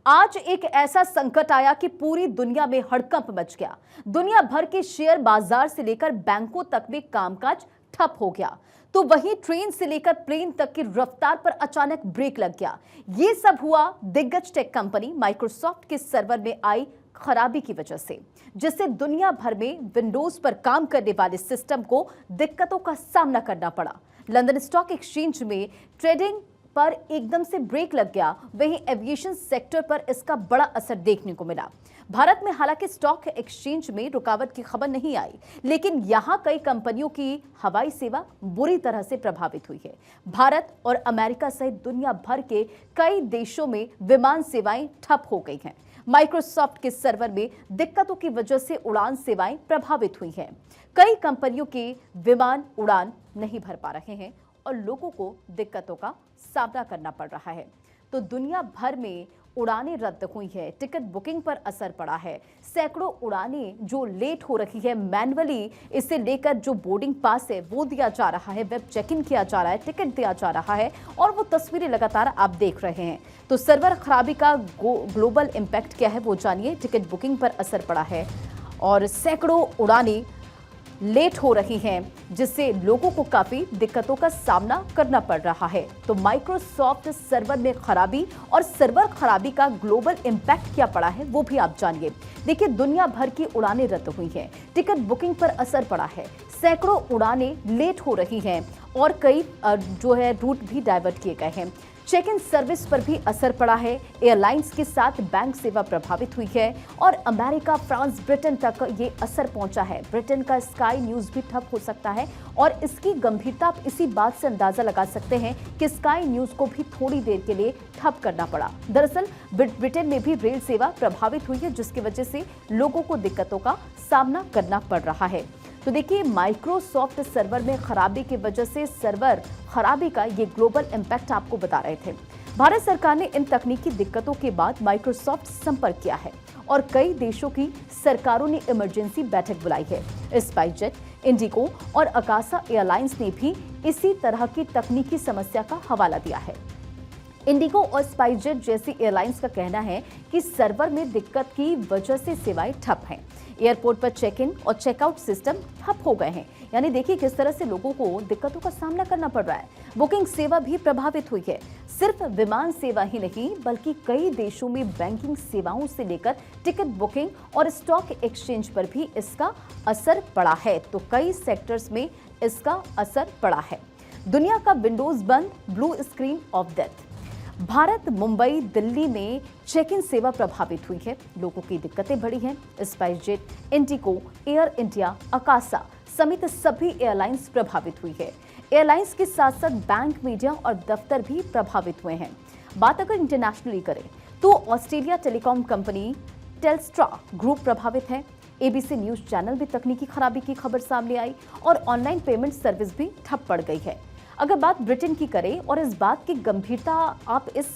आज एक ऐसा संकट आया कि पूरी दुनिया में हड़कंप मच गया। दुनिया भर के शेयर बाजार से लेकर बैंकों तक में कामकाज ठप हो गया। तो वहीं ट्रेन से लेकर प्लेन तक की रफ्तार पर अचानक ब्रेक लग गया। ये सब हुआ दिग्गज टेक कंपनी माइक्रोसॉफ्ट के सर्वर में आई खराबी की वजह से, जिससे दुनिया भर में विंडोज पर काम करने वाले सिस्टम को दिक्कतों का सामना करना पड़ा। लंदन स्टॉक एक्सचेंज में ट्रेडिंग पर एकदम से ब्रेक लग गया। वहीं एविएशन सेक्टर पर इसका बड़ा असर देखने को मिला। भारत में हालांकि स्टॉक एक्सचेंज में रुकावट की खबर नहीं आई, लेकिन यहां कई कंपनियों की हवाई सेवा बुरी तरह से प्रभावित हुई है। भारत और अमेरिका सहित दुनिया भर के कई देशों में विमान सेवाएं ठप हो गई हैं। माइक्रोसॉफ्ट के सर्वर में दिक्कतों की वजह से उड़ान सेवाएं प्रभावित हुई हैं। कई कंपनियों के विमान उड़ान नहीं भर पा रहे हैं और लोगों को दिक्कतों का सामना करना पड़ रहा है। तो दुनिया भर में उड़ानें रद्द हुई है, टिकट बुकिंग पर असर पड़ा है। सैकड़ों उड़ानें जो लेट हो रही है, मैन्युअली इसे लेकर जो बोर्डिंग पास है वो दिया जा रहा है, वेब चेक इन किया जा रहा है, टिकट दिया जा रहा है और वो तस्वीरें लगातार आप देख रहे हैं। तो सर्वर खराबी का ग्लोबल इम्पैक्ट क्या है वो जानिए। टिकट बुकिंग पर असर पड़ा है और सैकड़ों उड़ानें लेट हो रही हैं, जिससे लोगों को काफी दिक्कतों का सामना करना पड़ रहा है। तो माइक्रोसॉफ्ट सर्वर में खराबी और सर्वर खराबी का ग्लोबल इम्पैक्ट क्या पड़ा है वो भी आप जानिए। देखिए, दुनिया भर की उड़ानें रद्द हुई हैं, टिकट बुकिंग पर असर पड़ा है, सैकड़ों उड़ानें लेट हो रही हैं और कई रूट भी डाइवर्ट किए गए हैं। चेक इन सर्विस पर भी असर पड़ा है। एयरलाइंस के साथ बैंक सेवा प्रभावित हुई है और अमेरिका, फ्रांस, ब्रिटेन तक ये असर पहुंचा है। ब्रिटेन का स्काई न्यूज भी ठप हो सकता है और इसकी गंभीरता आप इसी बात से अंदाजा लगा सकते हैं कि स्काई न्यूज को भी थोड़ी देर के लिए ठप करना पड़ा। दरअसल ब्रिटेन में भी रेल सेवा प्रभावित हुई है, जिसकी वजह से लोगों को दिक्कतों का सामना करना पड़ रहा है। तो देखिए, माइक्रोसॉफ्ट सर्वर में खराबी की वजह से सर्वर खराबी का ये ग्लोबल इम्पैक्ट आपको बता रहे थे। भारत सरकार ने इन तकनीकी दिक्कतों के बाद माइक्रोसॉफ्ट संपर्क किया है और कई देशों की सरकारों ने इमरजेंसी बैठक बुलाई है। स्पाइसजेट, इंडिगो और अकासा एयरलाइंस ने भी इसी तरह की तकनीकी समस्या का हवाला दिया है। इंडिगो और स्पाइसजेट जैसी एयरलाइंस का कहना है कि सर्वर में दिक्कत की वजह से सेवाएं ठप हैं। एयरपोर्ट पर चेक इन और चेकआउट सिस्टम ठप हो गए हैं। यानी देखिए किस तरह से लोगों को दिक्कतों का सामना करना पड़ रहा है। बुकिंग सेवा भी प्रभावित हुई है। सिर्फ विमान सेवा ही नहीं, बल्कि कई देशों में बैंकिंग सेवाओं से लेकर टिकट बुकिंग और स्टॉक एक्सचेंज पर भी इसका असर पड़ा है। तो कई सेक्टर्स में इसका असर पड़ा है। दुनिया का विंडोज बंद, blue screen of death. Bharat, Mumbai, Delhi में चेक इन सेवा प्रभावित हुई है। लोगों की दिक्कतें बढ़ी हैं। SpiceJet, Indigo, air India, Akasa समेत सभी एयरलाइंस प्रभावित हुई है। एयरलाइंस के साथ साथ बैंक, मीडिया और दफ्तर भी प्रभावित हुए हैं। बात अगर इंटरनेशनली करें तो Australia telecom company Telstra group प्रभावित है। एबीसी न्यूज चैनल में तकनीकी खराबी की खबर सामने आई और ऑनलाइन पेमेंट सर्विस भी ठप पड़ गई है। अगर बात ब्रिटेन की करें और इस बात की गंभीरता आप इस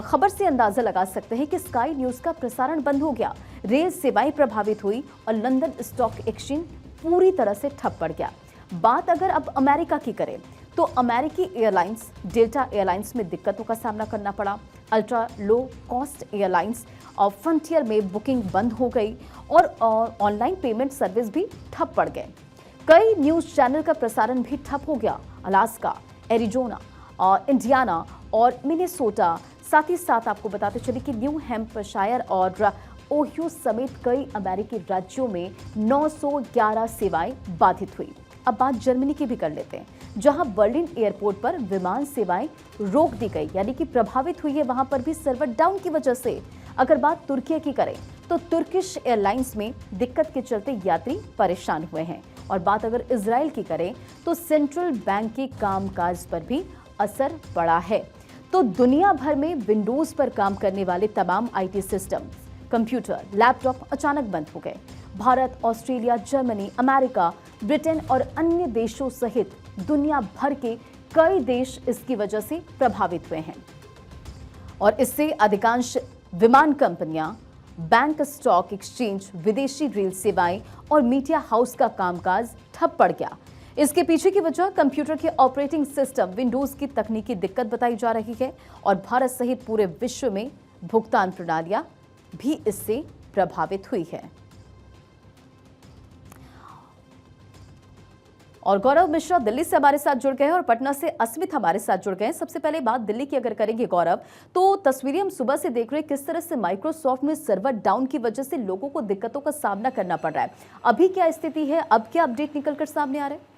खबर से अंदाजा लगा सकते हैं कि स्काई न्यूज का प्रसारण बंद हो गया, रेल सेवाएं प्रभावित हुई और लंदन स्टॉक एक्सचेंज पूरी तरह से ठप पड़ गया। बात अगर अब अमेरिका की करें तो अमेरिकी एयरलाइंस डेल्टा एयरलाइंस में दिक्कतों का सामना करना पड़ा। अल्ट्रा लो कॉस्ट एयरलाइंस और फ्रंटियर में बुकिंग बंद हो गई और ऑनलाइन पेमेंट सर्विस भी ठप पड़ गए। कई न्यूज चैनल का प्रसारण भी ठप हो गया। अलास्का, एरिजोना और इंडियाना और मिनेसोटा, साथ ही साथ आपको बताते चले कि न्यू हैम्पशायर और ओहियो समेत कई अमेरिकी राज्यों में 911 सेवाएं बाधित हुई। अब बात जर्मनी की भी कर लेते हैं, जहां बर्लिन एयरपोर्ट पर विमान सेवाएं रोक दी गई, यानी कि प्रभावित हुई है वहां पर भी सर्वर डाउन की वजह से। अगर बात तुर्की की करें तो तुर्किश एयरलाइंस में दिक्कत के चलते यात्री परेशान हुए हैं। और बात अगर इजराइल की करें तो सेंट्रल बैंक के कामकाज पर भी असर पड़ा है। तो दुनिया भर में विंडोज पर काम करने वाले तमाम आईटी सिस्टम, कंप्यूटर, लैपटॉप अचानक बंद हो गए। Bharat, Australia, Germany, America, Britain और अन्य देशों सहित दुनिया भर के कई देश इसकी वजह से प्रभावित हुए हैं और इससे अधिकांश विमान कंपनियां, बैंक, स्टॉक एक्सचेंज, विदेशी रेल सेवाएं और मीडिया हाउस का कामकाज ठप पड़ गया। इसके पीछे की वजह कंप्यूटर के ऑपरेटिंग सिस्टम विंडोज की तकनीकी दिक्कत बताई जा रही है और भारत सहित पूरे विश्व में भुगतान प्रणालियां भी इससे प्रभावित हुई है। और गौरव मिश्रा दिल्ली से हमारे साथ जुड़ गए हैं और पटना से अस्मित हमारे साथ जुड़ गए हैं। सबसे पहले बात दिल्ली की अगर करेंगे गौरव, तो तस्वीरें हम सुबह से देख रहे हैं किस तरह से माइक्रोसॉफ्ट में सर्वर डाउन की वजह से लोगों को दिक्कतों का सामना करना पड़ रहा है। अभी क्या स्थिति है, अब क्या अपडेट निकलकर सामने आ रहे हैं?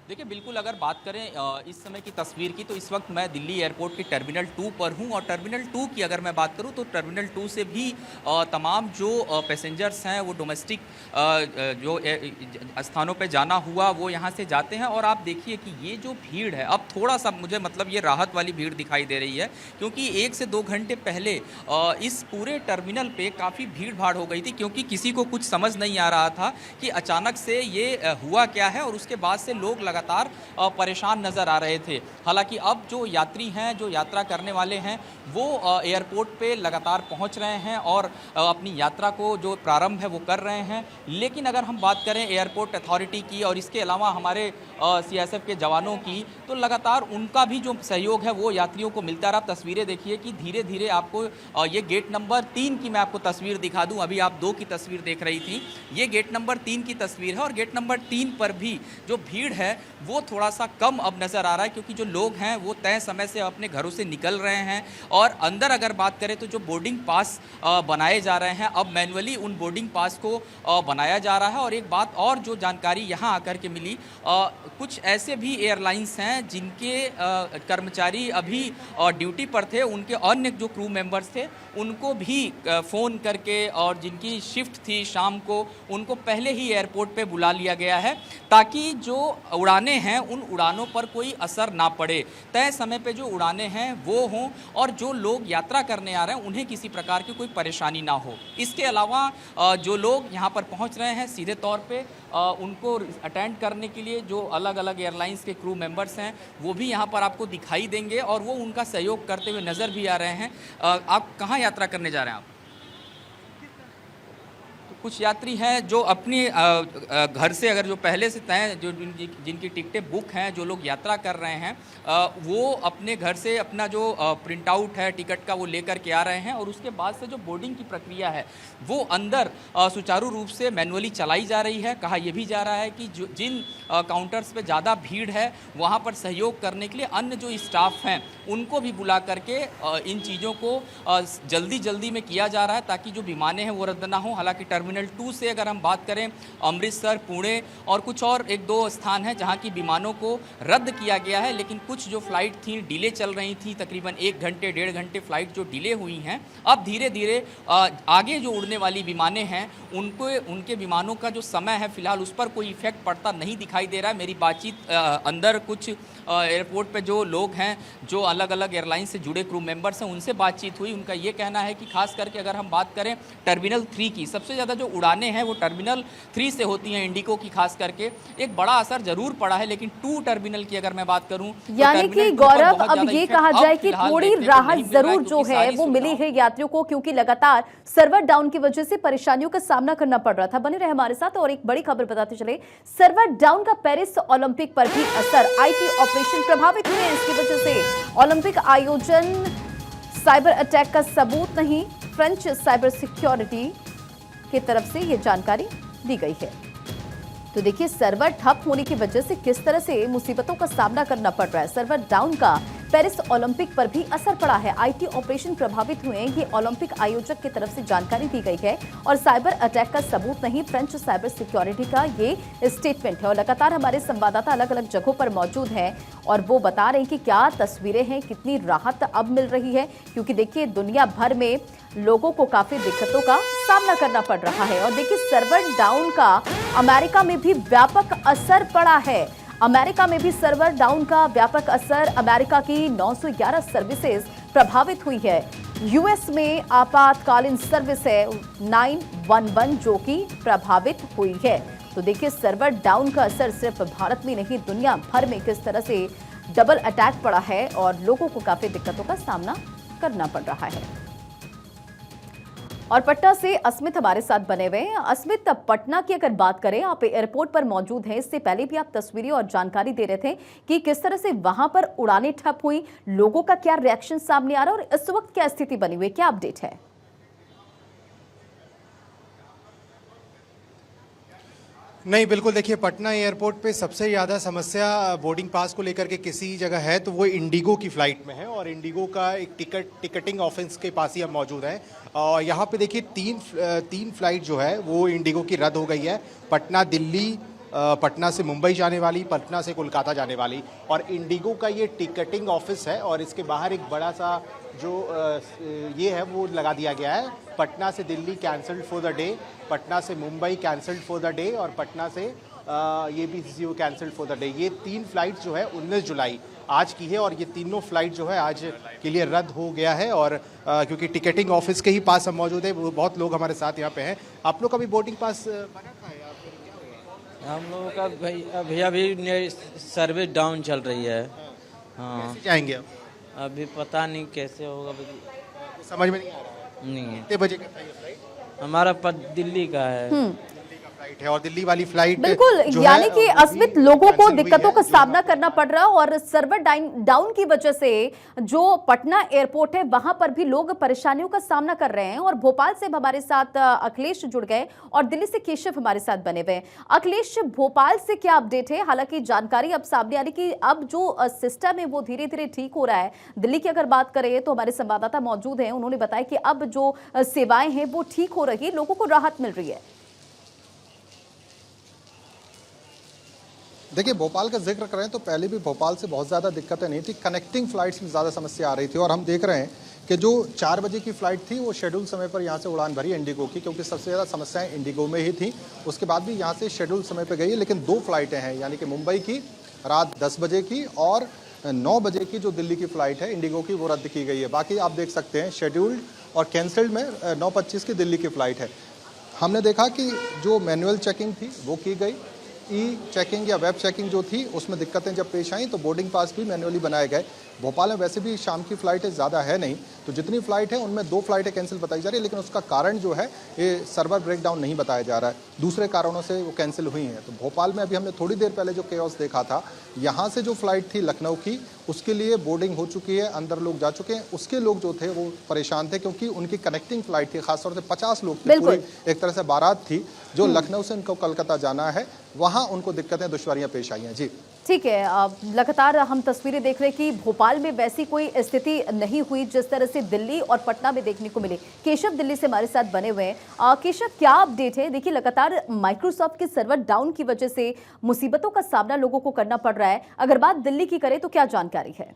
देखिए, बिल्कुल अगर बात करें इस समय की तस्वीर की, तो इस वक्त मैं दिल्ली एयरपोर्ट के टर्मिनल 2 पर हूं और टर्मिनल 2 की अगर मैं बात करूं तो टर्मिनल 2 से भी तमाम जो पैसेंजर्स हैं वो डोमेस्टिक जो स्थानों पे जाना हुआ वो यहां से जाते हैं। और आप देखिए कि ये जो भीड़ है, अब थोड़ा सा मुझे मतलब ये राहत वाली भीड़ दिखाई दे रही है, क्योंकि 1 से 2 घंटे पहले इस पूरे टर्मिनल पे काफ़ी भीड़ भाड़ हो गई थी, क्योंकि किसी को कुछ समझ नहीं आ रहा था कि अचानक से ये हुआ क्या है। और उसके बाद से लोग लगातार परेशान नज़र आ रहे थे। हालांकि अब जो यात्री हैं, जो यात्रा करने वाले हैं, वो एयरपोर्ट पे लगातार पहुंच रहे हैं और अपनी यात्रा को जो प्रारंभ है वो कर रहे हैं। लेकिन अगर हम बात करें एयरपोर्ट अथॉरिटी की और इसके अलावा हमारे सीएसएफ के जवानों की, तो लगातार उनका भी जो सहयोग है वो यात्रियों को मिलता रहा। आप तस्वीरें देखिए कि धीरे धीरे आपको ये गेट नंबर 3 की मैं आपको तस्वीर दिखा दूँ। अभी आप 2 की तस्वीर देख रही थी, ये गेट नंबर 3 की तस्वीर है। और गेट नंबर 3 पर भी जो भीड़ है वो थोड़ा सा कम अब नज़र आ रहा है, क्योंकि जो लोग हैं वो तय समय से अपने घरों से निकल रहे हैं। और अंदर अगर बात करें तो जो बोर्डिंग पास बनाए जा रहे हैं, अब मैनुअली उन बोर्डिंग पास को बनाया जा रहा है। और एक बात और जो जानकारी यहाँ आकर के मिली, कुछ ऐसे भी एयरलाइंस हैं जिनके कर्मचारी अभी ड्यूटी पर थे, उनके अन्य जो क्रू मेंबर्स थे उनको भी फ़ोन करके और जिनकी शिफ्ट थी शाम को, उनको पहले ही एयरपोर्ट पे बुला लिया गया है, ताकि जो उड़ानें हैं उन उड़ानों पर कोई असर ना पड़े। तय समय पे जो उड़ानें हैं वो हों और जो लोग यात्रा करने आ रहे हैं उन्हें किसी प्रकार की कोई परेशानी ना हो। इसके अलावा जो लोग यहाँ पर पहुँच रहे हैं सीधे तौर पे उनको अटेंड करने के लिए जो अलग अलग एयरलाइंस के क्रू मेंबर्स हैं वो भी यहाँ पर आपको दिखाई देंगे और वो उनका सहयोग करते हुए नज़र भी आ रहे हैं। आप कहाँ यात्रा करने जा रहे हैं आप? कुछ यात्री हैं जो अपनी घर से अगर जो पहले से तय जो जिनकी टिकटें बुक हैं, जो लोग यात्रा कर रहे हैं, वो अपने घर से अपना जो प्रिंट आउट है टिकट का वो लेकर के आ रहे हैं। और उसके बाद से जो बोर्डिंग की प्रक्रिया है वो अंदर सुचारू रूप से मैनुअली चलाई जा रही है। कहा यह भी जा रहा है कि जिन काउंटर्स पे ज़्यादा भीड़ है वहाँ पर सहयोग करने के लिए अन्य जो स्टाफ हैं उनको भी बुला करके इन चीज़ों को जल्दी में किया जा रहा है, ताकि जो विमानें हैं वो रद्द ना हो। हालांकि टर्मिनल 2 से अगर हम बात करें, अमृतसर, पुणे और कुछ और 1-2 स्थान हैं जहां की विमानों को रद्द किया गया है, लेकिन कुछ जो फ्लाइट थी डिले चल रही थी, तकरीबन 1 घंटे 1.5 घंटे फ्लाइट जो डिले हुई हैं, अब धीरे धीरे आगे जो उड़ने वाली विमानें हैं उनके विमानों का जो समय है फिलहाल उस पर कोई इफेक्ट पड़ता नहीं दिखाई दे रहा है। मेरी बातचीत अंदर कुछ एयरपोर्ट पे जो लोग हैं, जो अलग अलग एयरलाइन से जुड़े क्रू मेंबर्स हैं, उनसे बातचीत हुई। उनका ये कहना है कि खास करके अगर हम बात करें टर्मिनल 3 की, सबसे ज़्यादा जो उड़ानें हैं वो टर्मिनल 3 से होती हैं, इंडिगो की खास करके, एक बड़ा असर जरूर पड़ा है। लेकिन 2 टर्मिनल की अगर मैं बात करूं, यानी कि गौरव अब ये कहा जाए कि थोड़ी राहत जरूर जो है वो मिली है यात्रियों को, क्योंकि लगातार सर्वर डाउन की वजह से परेशानियों का सामना करना पड़ रहा था। बने रहे हमारे साथ। और एक बड़ी खबर बताते चले, सर्वर डाउन का पेरिस ओलंपिक पर भी असर, आईटी ऑपरेशन प्रभावित हुए हैं। इसकी वजह से ओलंपिक आयोजन साइबर अटैक का सबूत नहीं, फ्रेंच साइबर सिक्योरिटी की तरफ से यह जानकारी दी गई है। तो देखिए, सर्वर ठप होने की वजह से किस तरह से मुसीबतों का सामना करना पड़ रहा है। सर्वर डाउन का पेरिस ओलंपिक पर भी असर पड़ा है, आईटी ऑपरेशन प्रभावित हुए हैं, ये ओलंपिक आयोजक की तरफ से जानकारी दी गई है। और साइबर अटैक का सबूत नहीं, फ्रेंच साइबर सिक्योरिटी का ये स्टेटमेंट है। और लगातार हमारे संवाददाता अलग अलग जगहों पर मौजूद हैं और वो बता रहे हैं कि क्या तस्वीरें हैं, कितनी राहत अब मिल रही है, क्योंकि देखिए दुनिया भर में लोगों को काफी दिक्कतों का सामना करना पड़ रहा है। और देखिए, सर्वर डाउन का अमेरिका में भी व्यापक असर पड़ा है। अमेरिका में भी सर्वर डाउन का व्यापक असर, अमेरिका की 911 सर्विसेज प्रभावित हुई है। यूएस में आपातकालीन सर्विस है 911 जो कि प्रभावित हुई है। तो देखिए, सर्वर डाउन का असर सिर्फ भारत में नहीं, दुनिया भर में किस तरह से डबल अटैक पड़ा है और लोगों को काफी दिक्कतों का सामना करना पड़ रहा है। और पटना से अस्मित हमारे साथ बने हुए हैं। अस्मित, पटना की अगर बात करें, आप एयरपोर्ट पर मौजूद हैं, इससे पहले भी आप तस्वीरें और जानकारी दे रहे थे कि किस तरह से वहां पर उड़ानें ठप हुई, लोगों का क्या रिएक्शन सामने आ रहा है और इस वक्त क्या स्थिति बनी हुई है, क्या अपडेट है? नहीं, बिल्कुल देखिए, पटना एयरपोर्ट पे सबसे ज़्यादा समस्या बोर्डिंग पास को लेकर के किसी जगह है तो वो इंडिगो की फ़्लाइट में है, और इंडिगो का एक टिकटिंग ऑफिस के पास ही हम मौजूद हैं। और यहाँ पे देखिए तीन फ़्लाइट जो है वो इंडिगो की रद्द हो गई है। पटना दिल्ली, पटना से मुंबई जाने वाली, पटना से कोलकाता जाने वाली। और इंडिगो का ये टिकटिंग ऑफिस है और इसके बाहर एक बड़ा सा जो ये है वो लगा दिया गया है, पटना से Delhi cancelled for the day, Patna से Mumbai cancelled for the day, और पटना से ये भी कैंसल्ड फॉर द डे। ये 3 फ्लाइट जो है 19 जुलाई आज की है, और ये तीनों फ्लाइट जो है आज के लिए रद्द हो गया है। और क्योंकि टिकटिंग ऑफिस के ही पास हम मौजूद है, बहुत लोग हमारे साथ यहाँ पे हैं। आप लोग का भी बोर्डिंग पास बना था या फिर क्या हुआ? हम लोगों का अभी सर्विस डाउन चल रही है। हाँ, कैसे जाएंगे आप? अभी पता नहीं कैसे होगा, समझ में नहीं आ रहा है। नहीं है। कितने बजे का था ये फ्लाइट? हमारा पद दिल्ली का है। दिल्ली का फ्लाइट है, और दिल्ली वाली फ्लाइट बिल्कुल, जो यानी है, कि वो भी अस्मित लोगों को कैंसिल हुई दिक्कतों है। का सामना करना पड़ रहा है और सर्वर डाउन की वजह से जो पटना एयरपोर्ट है वहां पर भी लोग परेशानियों का सामना कर रहे हैं। और भोपाल से हमारे साथ अखिलेश जुड़ गए और दिल्ली से केशव हमारे साथ बने हुए हैं। अखिलेश, भोपाल से क्या अपडेट है? हालांकि जानकारी अब सामने आ रही कि अब जो सिस्टम है वो धीरे धीरे ठीक हो रहा है। दिल्ली की अगर बात करें तो हमारे संवाददाता मौजूद हैं, उन्होंने बताया कि अब जो सेवाएं हैं वो ठीक हो रही है, लोगों को राहत मिल रही है। देखिए, भोपाल का जिक्र करें तो पहले भी भोपाल से बहुत ज़्यादा दिक्कतें नहीं थी, कनेक्टिंग फ्लाइट्स में ज़्यादा समस्या आ रही थी। और हम देख रहे हैं कि जो 4 बजे की फ़्लाइट थी वो शेड्यूल समय पर यहाँ से उड़ान भरी इंडिगो की, क्योंकि सबसे ज़्यादा समस्याएं इंडिगो में ही थी। उसके बाद भी यहाँ से शेड्यूल समय पर गई है, लेकिन 2 फ्लाइटें हैं, यानी कि मुंबई की रात 10 बजे की और 9 बजे की जो दिल्ली की फ़्लाइट है इंडिगो की, वो रद्द की गई है। बाकी आप देख सकते हैं शेड्यूल्ड और कैंसल्ड में 9:25 की दिल्ली की फ़्लाइट है। हमने देखा कि जो मैनुअल चेकिंग थी वो की गई, ई चेकिंग या वेब चेकिंग जो थी उसमें दिक्कतें जब पेश आई तो बोर्डिंग पास भी मैन्युअली बनाए गए। भोपाल में वैसे भी शाम की फ़्लाइटें ज़्यादा है नहीं, तो जितनी फ़्लाइट है उनमें 2 फ़्लाइटें कैंसिल बताई जा रही है, लेकिन उसका कारण जो है ये सर्वर ब्रेकडाउन नहीं बताया जा रहा है, दूसरे कारणों से वो कैंसिल हुई हैं। तो भोपाल में अभी हमने थोड़ी देर पहले जो केओस देखा था, यहाँ से जो फ़्लाइट थी लखनऊ की, उसके लिए बोर्डिंग हो चुकी है, अंदर लोग जा चुके हैं। उसके लोग जो थे वो परेशान थे क्योंकि उनकी कनेक्टिंग फ़्लाइट थी, खासतौर से 50 लोग थे, पूरी एक तरह से बारात थी जो लखनऊ से उनको कलकत्ता जाना है, वहाँ उनको दिक्कतें दुश्वारियाँ पेश आई हैं। जी ठीक है, लगातार हम तस्वीरें देख रहे हैं कि भोपाल में वैसी कोई स्थिति नहीं हुई जिस तरह से दिल्ली और पटना में देखने को मिली। केशव दिल्ली से हमारे साथ बने हुए हैं। केशव, क्या अपडेट है? देखिए, लगातार माइक्रोसॉफ्ट के सर्वर डाउन की वजह से मुसीबतों का सामना लोगों को करना पड़ रहा है। अगर बात दिल्ली की करें तो क्या जानकारी है?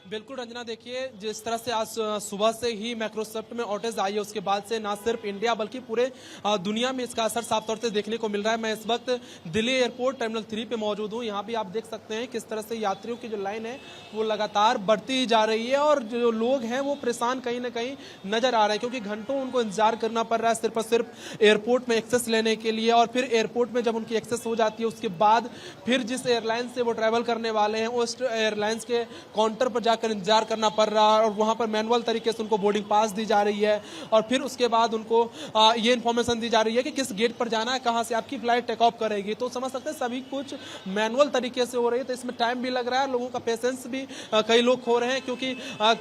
बिल्कुल रंजना, देखिए जिस तरह से आज सुबह से ही माइक्रोसॉफ्ट में आउटेज आई है, उसके बाद से ना सिर्फ इंडिया बल्कि पूरे दुनिया में इसका असर साफ तौर से देखने को मिल रहा है। मैं इस वक्त दिल्ली एयरपोर्ट टर्मिनल 3 पे मौजूद हूँ। यहाँ भी आप देख सकते हैं किस तरह से यात्रियों की जो लाइन है वो लगातार बढ़ती जा रही है और जो लोग हैं वो परेशान कहीं ना कहीं नजर आ रहे हैं, क्योंकि घंटों उनको इंतजार करना पड़ रहा है सिर्फ और सिर्फ एयरपोर्ट में एक्सेस लेने के लिए। और फिर एयरपोर्ट में जब उनकी एक्सेस हो जाती है उसके बाद फिर जिस एयरलाइन से वो ट्रैवल करने वाले हैं उस एयरलाइंस के काउंटर पर जाकर इंतजार करना पड़ रहा है और वहां पर मैनुअल तरीके से उनको बोर्डिंग पास दी जा रही है। और फिर उसके बाद उनको ये इन्फॉर्मेशन दी जा रही है कि किस गेट पर जाना है, कहां से आपकी फ्लाइट टेक ऑफ करेगी। तो समझ सकते हैं सभी कुछ मैनुअल तरीके से हो रही है, तो इसमें टाइम भी लग रहा है, लोगों का पेशेंस भी कई लोग खो रहे हैं, क्योंकि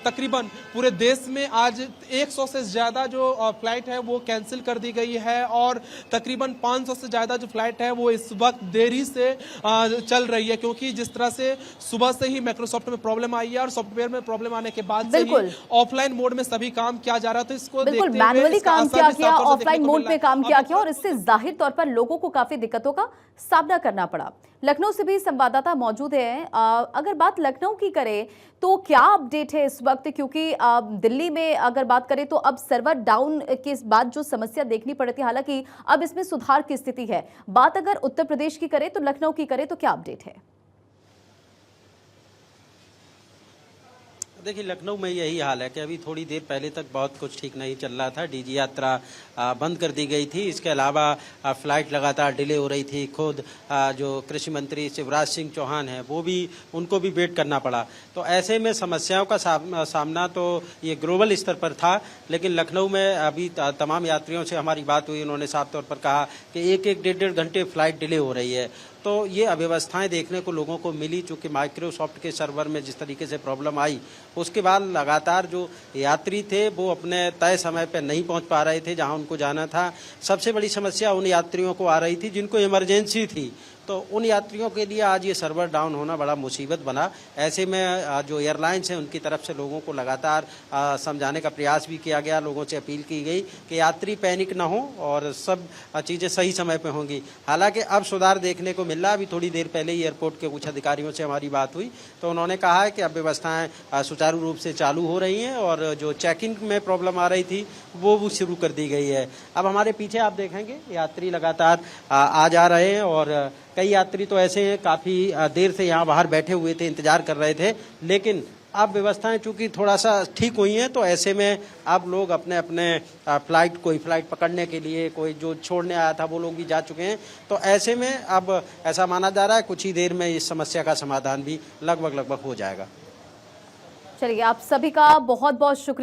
तकरीबन पूरे देश में आज 100 से ज्यादा जो फ्लाइट है वो कैंसिल कर दी गई है और तकरीबन 500 से ज्यादा जो फ्लाइट है वो इस वक्त देरी से चल रही है, क्योंकि जिस तरह से सुबह से ही माइक्रोसॉफ्ट में प्रॉब्लम आई है और सॉफ्टवेयर में प्रॉब्लम आने के बाद से ही ऑफलाइन मोड में सभी काम किया जा रहा था। इसको बिल्कुल मैनुअली काम किया गया, ऑफलाइन मोड में काम किया गया और इससे जाहिर तौर पर लोगों को काफी दिक्कतों का सामना करना पड़ा। लखनऊ से भी संवाददाता मौजूद है। अगर बात लखनऊ की करें तो क्या अपडेट है इस वक्त, क्योंकि दिल्ली में अगर बात करें तो अब सर्वर डाउन के बाद जो समस्या देखनी पड़ी थी, हालांकि अब इसमें सुधार की स्थिति है। बात अगर उत्तर प्रदेश की करें तो लखनऊ की करें तो क्या अपडेट है? देखिए लखनऊ में यही हाल है कि अभी थोड़ी देर पहले तक बहुत कुछ ठीक नहीं चल रहा था। डीजी यात्रा बंद कर दी गई थी। इसके अलावा फ्लाइट लगातार डिले हो रही थी। खुद जो कृषि मंत्री शिवराज सिंह चौहान हैं वो भी, उनको भी वेट करना पड़ा। तो ऐसे में समस्याओं का सामना तो ये ग्लोबल स्तर पर था, लेकिन लखनऊ में अभी तमाम यात्रियों से हमारी बात हुई। उन्होंने साफ तौर पर कहा कि एक डेढ़ घंटे फ्लाइट डिले हो रही है। तो ये अव्यवस्थाएं देखने को लोगों को मिली, चूँकि माइक्रोसॉफ्ट के सर्वर में जिस तरीके से प्रॉब्लम आई, उसके बाद लगातार जो यात्री थे वो अपने तय समय पर नहीं पहुंच पा रहे थे जहां उनको जाना था। सबसे बड़ी समस्या उन यात्रियों को आ रही थी जिनको इमरजेंसी थी, तो उन यात्रियों के लिए आज ये सर्वर डाउन होना बड़ा मुसीबत बना। ऐसे में जो एयरलाइंस हैं उनकी तरफ से लोगों को लगातार समझाने का प्रयास भी किया गया। लोगों से अपील की गई कि यात्री पैनिक ना हो और सब चीज़ें सही समय पे होंगी। हालांकि अब सुधार देखने को मिल रहा। अभी थोड़ी देर पहले ही एयरपोर्ट के कुछ अधिकारियों से हमारी बात हुई तो उन्होंने कहा है कि अब व्यवस्थाएं सुचारू रूप से चालू हो रही हैं और जो चेकिंग में प्रॉब्लम आ रही थी वो भी शुरू कर दी गई है। अब हमारे पीछे आप देखेंगे यात्री लगातार आ जा रहे हैं और कई यात्री तो ऐसे हैं काफ़ी देर से यहाँ बाहर बैठे हुए थे, इंतजार कर रहे थे। लेकिन अब व्यवस्थाएं चूंकि थोड़ा सा ठीक हुई हैं तो ऐसे में अब लोग अपने अपने फ्लाइट, कोई फ्लाइट पकड़ने के लिए, कोई जो छोड़ने आया था वो लोग भी जा चुके हैं। तो ऐसे में अब ऐसा माना जा रहा है कुछ ही देर में इस समस्या का समाधान भी लगभग हो जाएगा। चलिए, आप सभी का बहुत बहुत शुक्रिया।